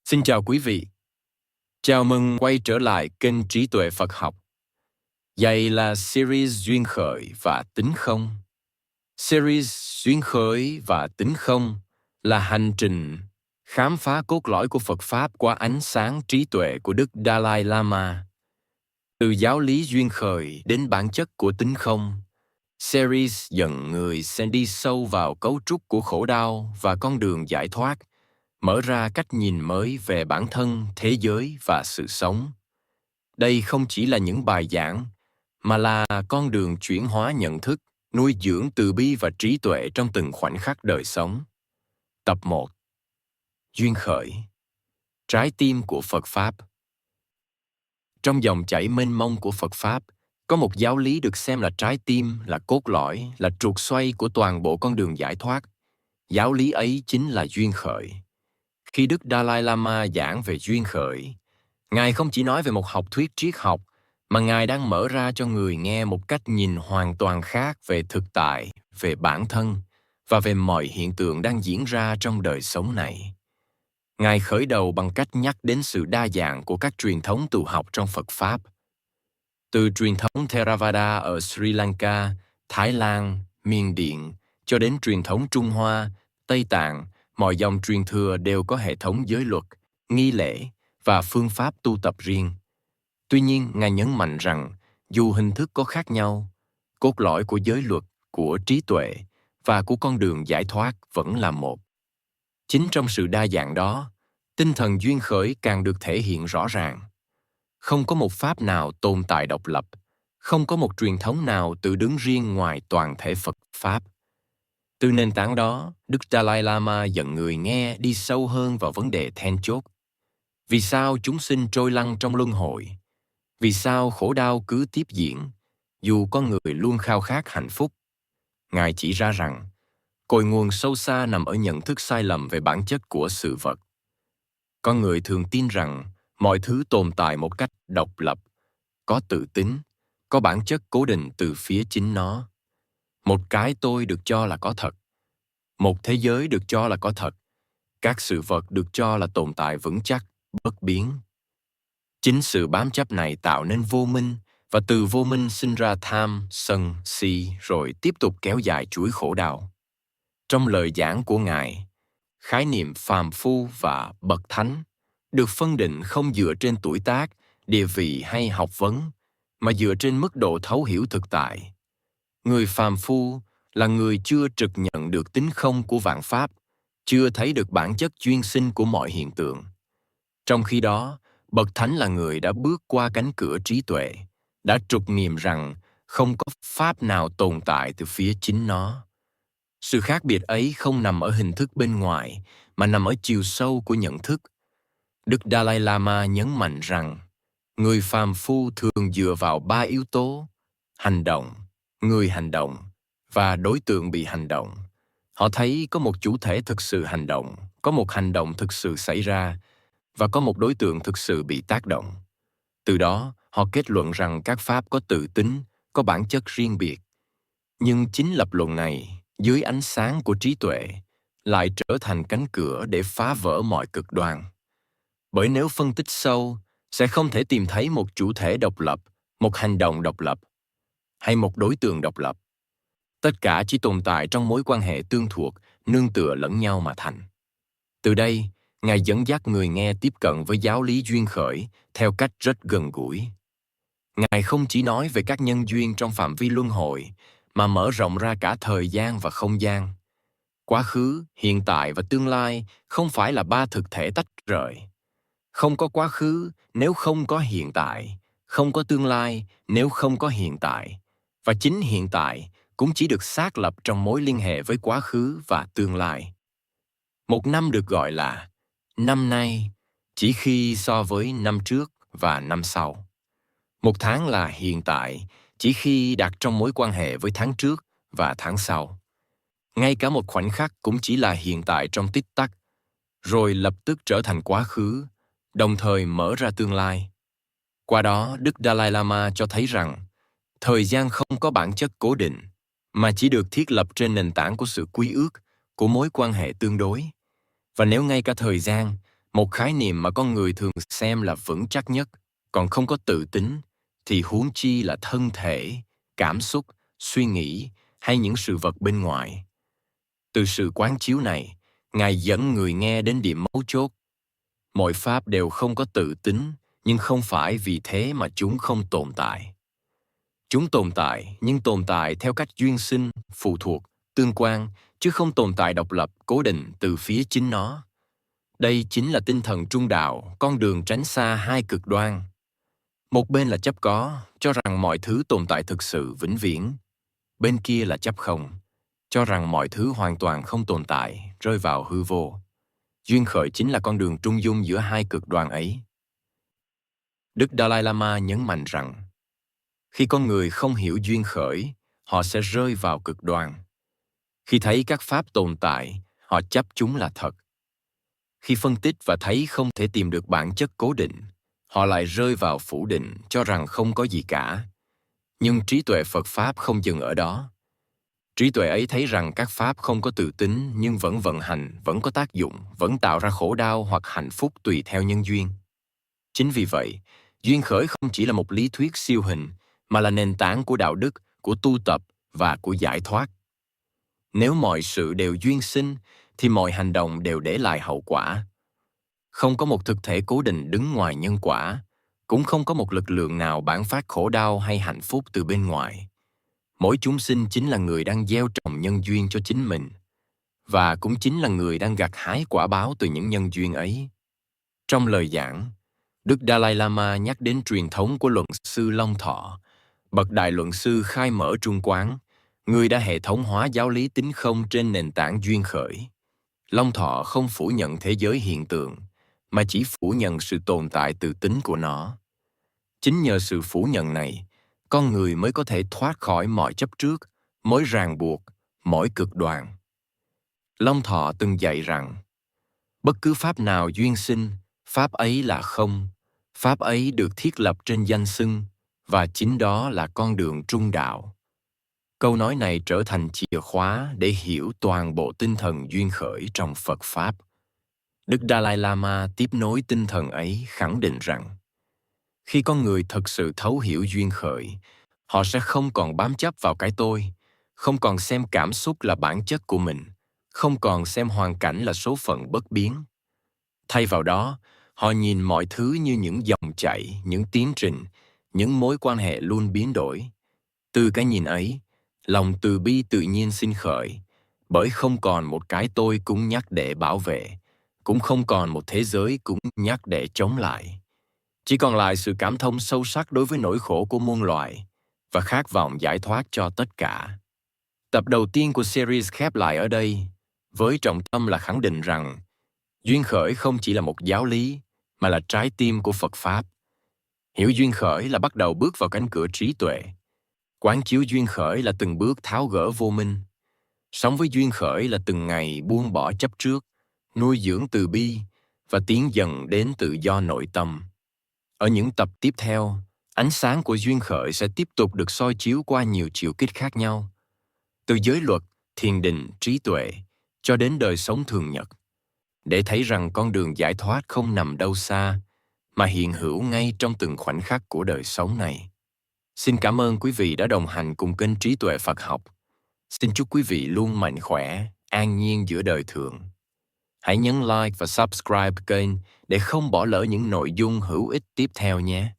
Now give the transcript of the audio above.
Xin chào quý vị. Chào mừng quay trở lại kênh Trí Tuệ Phật Học. Đây là series Duyên Khởi và Tính Không. Series Duyên Khởi và Tính Không là hành trình khám phá cốt lõi của Phật Pháp qua ánh sáng trí tuệ của Đức Dalai Lama. Từ giáo lý duyên khởi đến bản chất của tính không, series dẫn người sẽ đi sâu vào cấu trúc của khổ đau và con đường giải thoát, mở ra cách nhìn mới về bản thân, thế giới và sự sống. Đây không chỉ là những bài giảng, mà là con đường chuyển hóa nhận thức, nuôi dưỡng từ bi và trí tuệ trong từng khoảnh khắc đời sống. Tập 1. Duyên khởi. Trái tim của Phật Pháp. Trong dòng chảy mênh mông của Phật Pháp, có một giáo lý được xem là trái tim, là cốt lõi, là trục xoay của toàn bộ con đường giải thoát. Giáo lý ấy chính là duyên khởi. Khi Đức Dalai Lama giảng về duyên khởi, Ngài không chỉ nói về một học thuyết triết học, mà Ngài đang mở ra cho người nghe một cách nhìn hoàn toàn khác về thực tại, về bản thân và về mọi hiện tượng đang diễn ra trong đời sống này. Ngài khởi đầu bằng cách nhắc đến sự đa dạng của các truyền thống tu học trong Phật Pháp. Từ truyền thống Theravada ở Sri Lanka, Thái Lan, Miến Điện, cho đến truyền thống Trung Hoa, Tây Tạng, mọi dòng truyền thừa đều có hệ thống giới luật, nghi lễ và phương pháp tu tập riêng. Tuy nhiên, Ngài nhấn mạnh rằng, dù hình thức có khác nhau, cốt lõi của giới luật, của trí tuệ và của con đường giải thoát vẫn là một. Chính trong sự đa dạng đó, tinh thần duyên khởi càng được thể hiện rõ ràng. Không có một pháp nào tồn tại độc lập, không có một truyền thống nào tự đứng riêng ngoài toàn thể Phật Pháp. Từ nền tảng đó, Đức Dalai Lama dẫn người nghe đi sâu hơn vào vấn đề then chốt. Vì sao chúng sinh trôi lăn trong luân hồi? Vì sao khổ đau cứ tiếp diễn, dù con người luôn khao khát hạnh phúc? Ngài chỉ ra rằng, cội nguồn sâu xa nằm ở nhận thức sai lầm về bản chất của sự vật. Con người thường tin rằng mọi thứ tồn tại một cách độc lập, có tự tính, có bản chất cố định từ phía chính nó. Một cái tôi được cho là có thật. Một thế giới được cho là có thật. Các sự vật được cho là tồn tại vững chắc, bất biến. Chính sự bám chấp này tạo nên vô minh, và từ vô minh sinh ra tham, sân, si, rồi tiếp tục kéo dài chuỗi khổ đau. Trong lời giảng của Ngài, khái niệm phàm phu và bậc thánh được phân định không dựa trên tuổi tác, địa vị hay học vấn, mà dựa trên mức độ thấu hiểu thực tại. Người phàm phu là người chưa trực nhận được tính không của vạn pháp, chưa thấy được bản chất duyên sinh của mọi hiện tượng. Trong khi đó, bậc thánh là người đã bước qua cánh cửa trí tuệ, đã trục nghiệm rằng không có pháp nào tồn tại từ phía chính nó. Sự khác biệt ấy không nằm ở hình thức bên ngoài, mà nằm ở chiều sâu của nhận thức. Đức Dalai Lama nhấn mạnh rằng, người phàm phu thường dựa vào 3 yếu tố: hành động, người hành động và đối tượng bị hành động. Họ thấy có một chủ thể thực sự hành động, có một hành động thực sự xảy ra, và có một đối tượng thực sự bị tác động. Từ đó, họ kết luận rằng các pháp có tự tính, có bản chất riêng biệt. Nhưng chính lập luận này, dưới ánh sáng của trí tuệ, lại trở thành cánh cửa để phá vỡ mọi cực đoan. Bởi nếu phân tích sâu, sẽ không thể tìm thấy một chủ thể độc lập, một hành động độc lập, hay một đối tượng độc lập. Tất cả chỉ tồn tại trong mối quan hệ tương thuộc, nương tựa lẫn nhau mà thành. Từ đây, Ngài dẫn dắt người nghe tiếp cận với giáo lý duyên khởi theo cách rất gần gũi. Ngài không chỉ nói về các nhân duyên trong phạm vi luân hồi, mà mở rộng ra cả thời gian và không gian. Quá khứ, hiện tại và tương lai không phải là 3 thực thể tách rời. Không có quá khứ nếu không có hiện tại, không có tương lai nếu không có hiện tại, và chính hiện tại cũng chỉ được xác lập trong mối liên hệ với quá khứ và tương lai. Một năm được gọi là năm nay chỉ khi so với năm trước và năm sau. Một tháng là hiện tại chỉ khi đặt trong mối quan hệ với tháng trước và tháng sau. Ngay cả một khoảnh khắc cũng chỉ là hiện tại trong tích tắc, rồi lập tức trở thành quá khứ, đồng thời mở ra tương lai. Qua đó, Đức Dalai Lama cho thấy rằng thời gian không có bản chất cố định, mà chỉ được thiết lập trên nền tảng của sự quy ước, của mối quan hệ tương đối. Và nếu ngay cả thời gian, Một khái niệm mà con người thường xem là vững chắc nhất, còn không có tự tính, thì huống chi là thân thể, cảm xúc, suy nghĩ hay những sự vật bên ngoài. Từ sự quán chiếu này, Ngài dẫn người nghe đến điểm mấu chốt. Mọi pháp đều không có tự tính, nhưng không phải vì thế mà chúng không tồn tại. Chúng tồn tại, nhưng tồn tại theo cách duyên sinh, phụ thuộc, tương quan, chứ không tồn tại độc lập, cố định từ phía chính nó. Đây chính là tinh thần trung đạo, con đường tránh xa hai cực đoan. Một bên là chấp có, cho rằng mọi thứ tồn tại thực sự vĩnh viễn. Bên kia là chấp không, cho rằng mọi thứ hoàn toàn không tồn tại, rơi vào hư vô. Duyên khởi chính là con đường trung dung giữa hai cực đoan ấy. Đức Dalai Lama nhấn mạnh rằng, khi con người không hiểu duyên khởi, họ sẽ rơi vào cực đoan. Khi thấy các pháp tồn tại, họ chấp chúng là thật. Khi phân tích và thấy không thể tìm được bản chất cố định, họ lại rơi vào phủ định, cho rằng không có gì cả. Nhưng trí tuệ Phật Pháp không dừng ở đó. Trí tuệ ấy thấy rằng các pháp không có tự tính nhưng vẫn vận hành, vẫn có tác dụng, vẫn tạo ra khổ đau hoặc hạnh phúc tùy theo nhân duyên. Chính vì vậy, duyên khởi không chỉ là một lý thuyết siêu hình, mà là nền tảng của đạo đức, của tu tập và của giải thoát. Nếu mọi sự đều duyên sinh, thì mọi hành động đều để lại hậu quả. Không có một thực thể cố định đứng ngoài nhân quả, cũng không có một lực lượng nào bản phát khổ đau hay hạnh phúc từ bên ngoài. Mỗi chúng sinh chính là người đang gieo trồng nhân duyên cho chính mình, và cũng chính là người đang gặt hái quả báo từ những nhân duyên ấy. Trong lời giảng, Đức Dalai Lama nhắc đến truyền thống của luận sư Long Thọ, bậc đại luận sư khai mở Trung Quán, người đã hệ thống hóa giáo lý tính không trên nền tảng duyên khởi. Long Thọ không phủ nhận thế giới hiện tượng, mà chỉ phủ nhận sự tồn tại tự tính của nó. Chính nhờ sự phủ nhận này, con người mới có thể thoát khỏi mọi chấp trước, mối ràng buộc, mỗi cực đoan. Long Thọ từng dạy rằng, bất cứ pháp nào duyên sinh, pháp ấy là không, pháp ấy được thiết lập trên danh xưng, và chính đó là con đường trung đạo. Câu nói này trở thành chìa khóa để hiểu toàn bộ tinh thần duyên khởi trong Phật Pháp. Đức Dalai Lama tiếp nối tinh thần ấy khẳng định rằng, khi con người thực sự thấu hiểu duyên khởi, họ sẽ không còn bám chấp vào cái tôi, không còn xem cảm xúc là bản chất của mình, không còn xem hoàn cảnh là số phận bất biến. Thay vào đó, họ nhìn mọi thứ như những dòng chảy, những tiến trình, những mối quan hệ luôn biến đổi. Từ cái nhìn ấy, lòng từ bi tự nhiên sinh khởi, bởi không còn một cái tôi cứng nhắc để bảo vệ, cũng không còn một thế giới cứng nhắc để chống lại. Chỉ còn lại sự cảm thông sâu sắc đối với nỗi khổ của muôn loài và khát vọng giải thoát cho tất cả. Tập đầu tiên của series khép lại ở đây, với trọng tâm là khẳng định rằng duyên khởi không chỉ là một giáo lý, mà là trái tim của Phật Pháp. Hiểu duyên khởi là bắt đầu bước vào cánh cửa trí tuệ. Quán chiếu duyên khởi là từng bước tháo gỡ vô minh. Sống với duyên khởi là từng ngày buông bỏ chấp trước, nuôi dưỡng từ bi và tiến dần đến tự do nội tâm. Ở những tập tiếp theo, ánh sáng của duyên khởi sẽ tiếp tục được soi chiếu qua nhiều chiều kích khác nhau. Từ giới luật, thiền định, trí tuệ, cho đến đời sống thường nhật. Để thấy rằng con đường giải thoát không nằm đâu xa, mà hiện hữu ngay trong từng khoảnh khắc của đời sống này. Xin cảm ơn quý vị đã đồng hành cùng kênh Trí Tuệ Phật Học. Xin chúc quý vị luôn mạnh khỏe, an nhiên giữa đời thường. Hãy nhấn like và subscribe kênh để không bỏ lỡ những nội dung hữu ích tiếp theo nhé.